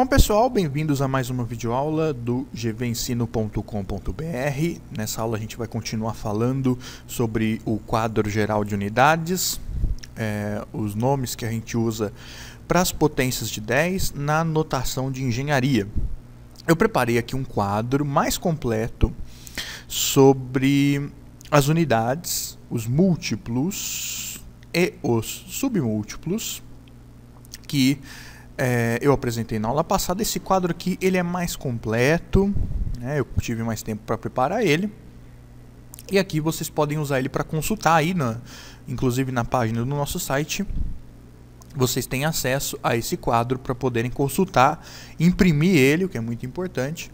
Bom pessoal, bem-vindos a mais uma videoaula do gvensino.com.br. Nessa aula a gente vai continuar falando sobre o quadro geral de unidades, os nomes que a gente usa para as potências de 10 na notação de engenharia. Eu preparei aqui um quadro mais completo sobre as unidades, os múltiplos e os submúltiplos que eu apresentei na aula passada. Esse quadro aqui ele é mais completo, né? Eu tive mais tempo para preparar ele. E aqui vocês podem usar ele para consultar aí, inclusive na página do nosso site. Vocês têm acesso a esse quadro para poderem consultar, imprimir ele, o que é muito importante,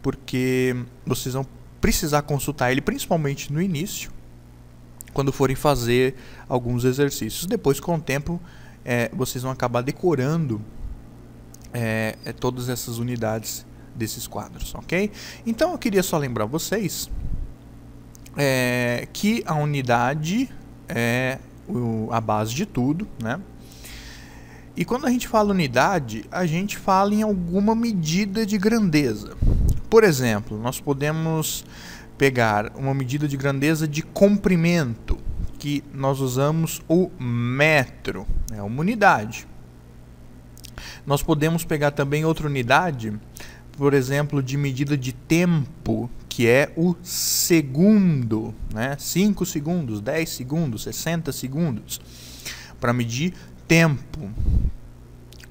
porque vocês vão precisar consultar ele principalmente no início, quando forem fazer alguns exercícios. Depois, com o tempo, vocês vão acabar decorando todas essas unidades desses quadros, ok? Então eu queria só lembrar vocês que a unidade é a base de tudo, né? E quando a gente fala unidade, a gente fala em alguma medida de grandeza. Por exemplo, nós podemos pegar uma medida de grandeza de comprimento, que nós usamos o metro, é uma unidade. Nós podemos pegar também outra unidade, por exemplo, de medida de tempo, que é o segundo, né? 5 segundos, 10 segundos, 60 segundos, para medir tempo,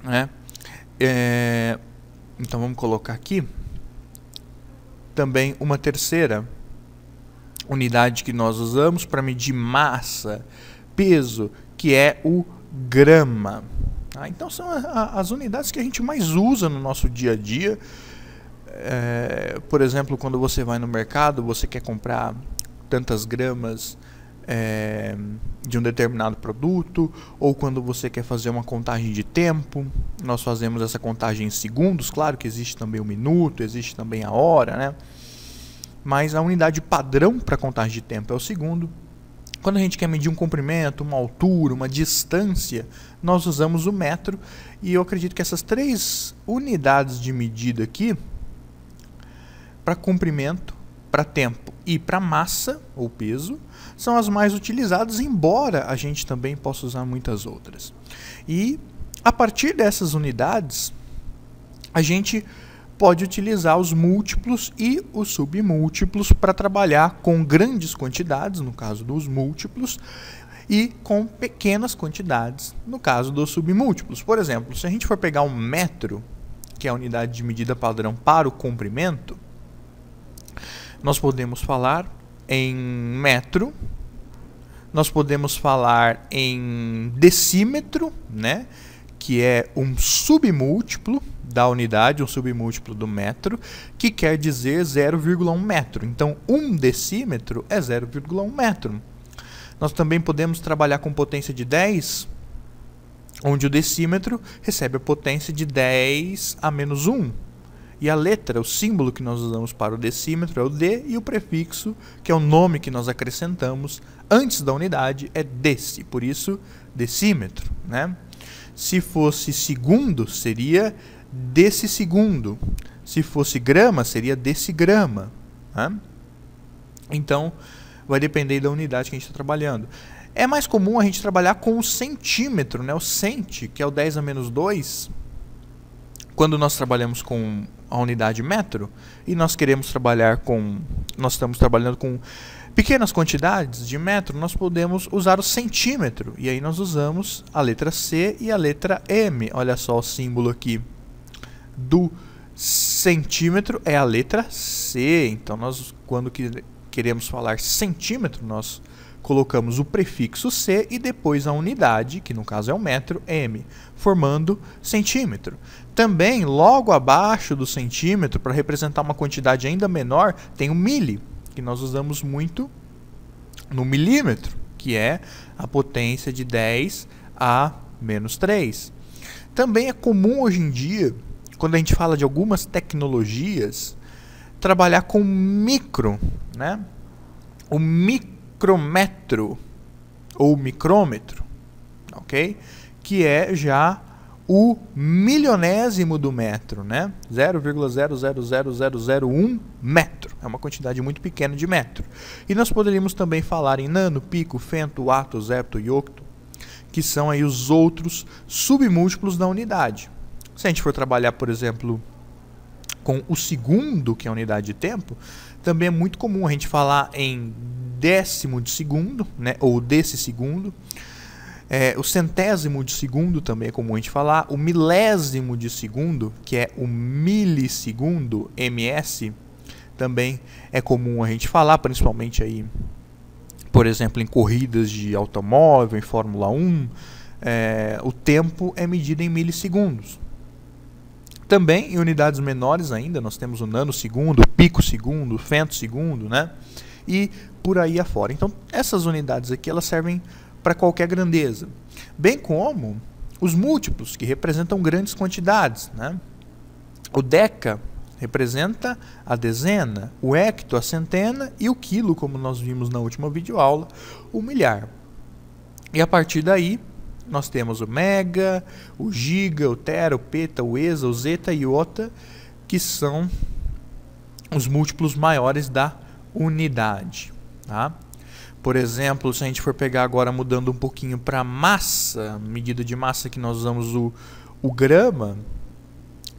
né? Então vamos colocar aqui também uma terceira unidade que nós usamos para medir massa, peso, que é o grama. Então são as unidades que a gente mais usa no nosso dia a dia. Por exemplo, quando você vai no mercado, você quer comprar tantas gramas de um determinado produto, ou quando você quer fazer uma contagem de tempo, nós fazemos essa contagem em segundos. Claro que existe também o minuto, existe também a hora, né? Mas a unidade padrão para contagem de tempo é o segundo. Quando a gente quer medir um comprimento, uma altura, uma distância, nós usamos o metro. E eu acredito que essas três unidades de medida aqui, para comprimento, para tempo e para massa ou peso, são as mais utilizadas, embora a gente também possa usar muitas outras. E a partir dessas unidades, a gente pode utilizar os múltiplos e os submúltiplos para trabalhar com grandes quantidades, no caso dos múltiplos, e com pequenas quantidades, no caso dos submúltiplos. Por exemplo, se a gente for pegar um metro, que é a unidade de medida padrão para o comprimento, nós podemos falar em metro, nós podemos falar em decímetro, né, que é um submúltiplo da unidade, um submúltiplo do metro, que quer dizer 0,1 metro. Então, 1 decímetro é 0,1 metro. Nós também podemos trabalhar com potência de 10, onde o decímetro recebe a potência de 10 a menos 1. E a letra, o símbolo que nós usamos para o decímetro é o D, e o prefixo, que é o nome que nós acrescentamos antes da unidade, é deci, por isso decímetro, né? Se fosse segundo, seria decisegundo. Se fosse grama, seria decigrama, né? Então, vai depender da unidade que a gente está trabalhando. É mais comum a gente trabalhar com o centímetro, né? O centi, que é o 10 a menos 2, quando nós trabalhamos com a unidade metro, e nós queremos trabalhar com, nós estamos trabalhando com pequenas quantidades de metro, nós podemos usar o centímetro, e aí nós usamos a letra C e a letra M. Olha só o símbolo aqui do centímetro é a letra C. Então nós, quando queremos falar centímetro, nós colocamos o prefixo C e depois a unidade, que no caso é o metro, M, formando centímetro. Também, logo abaixo do centímetro, para representar uma quantidade ainda menor, tem o mili, que nós usamos muito no milímetro, que é a potência de 10 a menos 3. Também é comum hoje em dia, quando a gente fala de algumas tecnologias, trabalhar com micro, né? O micrômetro ou micrômetro, ok? Que é já o milionésimo do metro, né? 0,000001 metro. É uma quantidade muito pequena de metro. E nós poderíamos também falar em nano, pico, fento, ato, zepto e octo, que são aí os outros submúltiplos da unidade. Se a gente for trabalhar, por exemplo, com o segundo, que é a unidade de tempo, também é muito comum a gente falar em décimo de segundo, né, ou desse segundo. O centésimo de segundo também é comum a gente falar. O milésimo de segundo, que é o milissegundo, ms, também é comum a gente falar, principalmente aí, por exemplo, em corridas de automóvel, em Fórmula 1, o tempo é medido em milissegundos. Também em unidades menores ainda, nós temos o nanosegundo, o picosegundo, o femtosegundo, né? E por aí afora. Então, essas unidades aqui, elas servem para qualquer grandeza. Bem como os múltiplos, que representam grandes quantidades, né? O deca representa a dezena, o hecto a centena e o quilo, como nós vimos na última videoaula, o milhar. E a partir daí, nós temos o mega, o giga, o tera, o peta, o exa, o zeta e o ota, que são os múltiplos maiores da unidade. Tá? Por exemplo, se a gente for pegar agora mudando um pouquinho para massa, medida de massa que nós usamos o grama,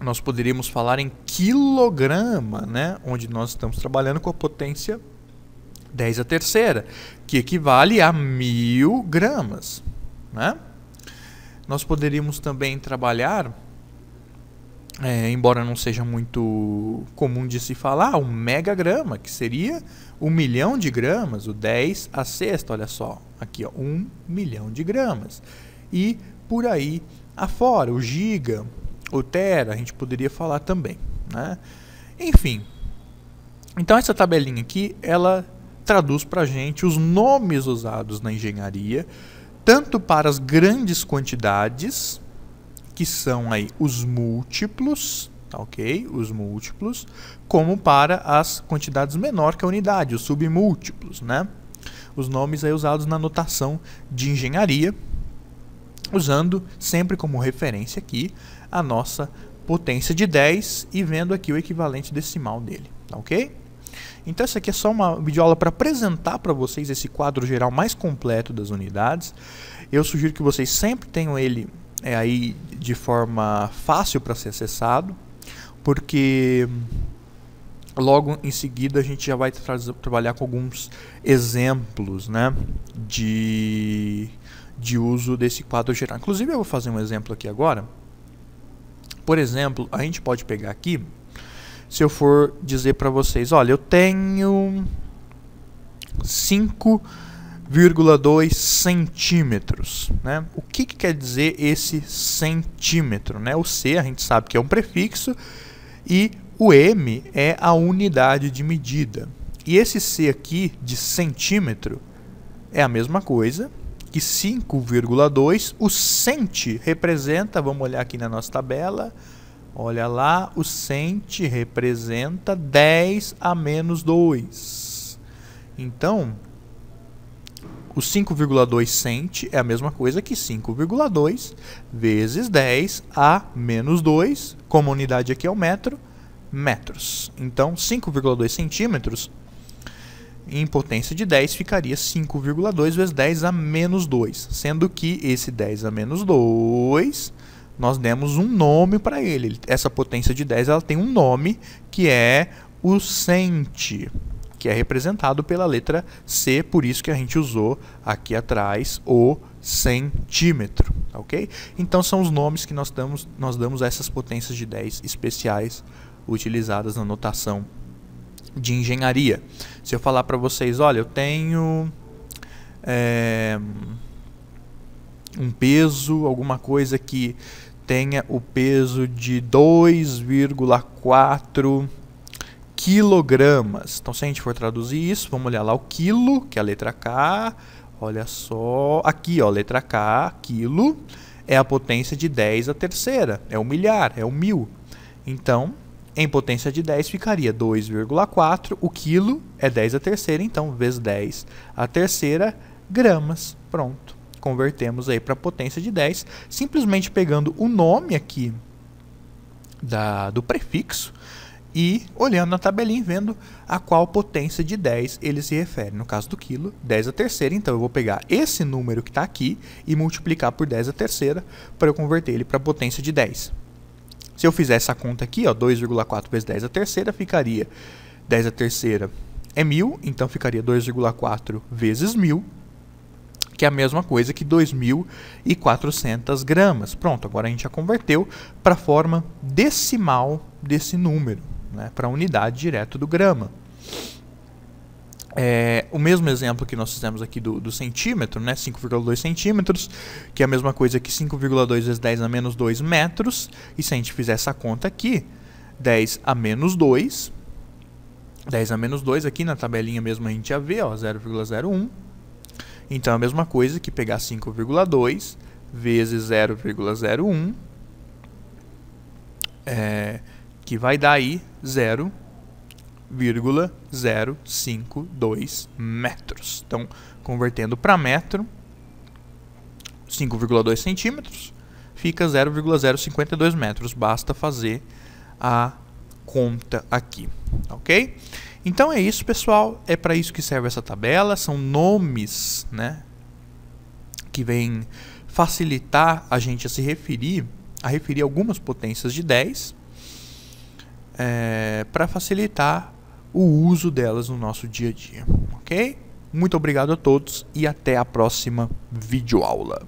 nós poderíamos falar em quilograma, né? Onde nós estamos trabalhando com a potência 10 à terceira, que equivale a 1000 gramas. Né? Nós poderíamos também trabalhar, embora não seja muito comum de se falar, um megagrama, que seria 1 milhão de gramas, o 10 à sexta, olha só, aqui ó, 1 milhão de gramas. E por aí afora, o giga, o tera, a gente poderia falar também. Né? Enfim, então essa tabelinha aqui, ela traduz para a gente os nomes usados na engenharia, tanto para as grandes quantidades, que são aí os múltiplos, tá, ok? Os múltiplos, como para as quantidades menor que a unidade, os submúltiplos, né? Os nomes aí usados na notação de engenharia, usando sempre como referência aqui a nossa potência de 10 e vendo aqui o equivalente decimal dele, tá, ok? Então essa aqui é só uma videoaula para apresentar para vocês esse quadro geral mais completo das unidades. Eu sugiro que vocês sempre tenham ele aí de forma fácil para ser acessado, porque logo em seguida a gente já vai trabalhar com alguns exemplos, né, de uso desse quadro geral. Inclusive eu vou fazer um exemplo aqui agora. Por exemplo, a gente pode pegar aqui, se eu for dizer para vocês, olha, eu tenho 5,2 centímetros. Né? O que quer dizer esse centímetro? Né? O C a gente sabe que é um prefixo e o M é a unidade de medida. E esse C aqui de centímetro é a mesma coisa que 5,2. O cent representa, vamos olhar aqui na nossa tabela, olha lá, o cent representa 10 a menos 2. Então, o 5,2 cent é a mesma coisa que 5,2 vezes 10 a menos 2, como a unidade aqui é o metro, metros. Então, 5,2 centímetros em potência de 10 ficaria 5,2 vezes 10 a menos 2, sendo que esse 10 a menos 2... nós demos um nome para ele. Essa potência de 10 ela tem um nome que é o cent, que é representado pela letra C, por isso que a gente usou aqui atrás o centímetro. Ok? Então são os nomes que nós damos a essas potências de 10 especiais utilizadas na notação de engenharia. Se eu falar para vocês, olha, eu tenho um peso, alguma coisa que tenha o peso de 2,4 quilogramas. Então, se a gente for traduzir isso, vamos olhar lá o quilo, que é a letra K. Olha só, aqui, ó, letra K, quilo, é a potência de 10 à terceira, é o milhar, é o 1000. Então, em potência de 10 ficaria 2,4, o quilo é 10 à terceira, então, vezes 10 à terceira, gramas. Pronto. convertemos aí para a potência de 10, simplesmente pegando o nome aqui do prefixo e olhando na tabelinha e vendo a qual potência de 10 ele se refere. No caso do quilo, 10 à terceira, então eu vou pegar esse número que está aqui e multiplicar por 10 à terceira para eu converter ele para a potência de 10. Se eu fizer essa conta aqui, 2,4 vezes 10 à terceira, ficaria 10 à terceira é 1000, então ficaria 2,4 vezes 1000, que é a mesma coisa que 2.400 gramas. Pronto, agora a gente já converteu para a forma decimal desse número, né, para a unidade direto do grama. O mesmo exemplo que nós fizemos aqui do centímetro, né, 5,2 centímetros, que é a mesma coisa que 5,2 vezes 10 a menos 2 metros. E se a gente fizer essa conta aqui, 10 a menos 2, 10 a menos 2 aqui na tabelinha mesmo a gente já vê, 0,01. Então é a mesma coisa que pegar 5,2 vezes 0,01, que vai dar aí 0,052 metros. Então, convertendo para metro, 5,2 centímetros fica 0,052 metros. Basta fazer a conta aqui, ok? Então é isso, pessoal. É para isso que serve essa tabela. São nomes, né, que vêm facilitar a gente a se referir algumas potências de 10, para facilitar o uso delas no nosso dia a dia, ok? Muito obrigado a todos e até a próxima videoaula.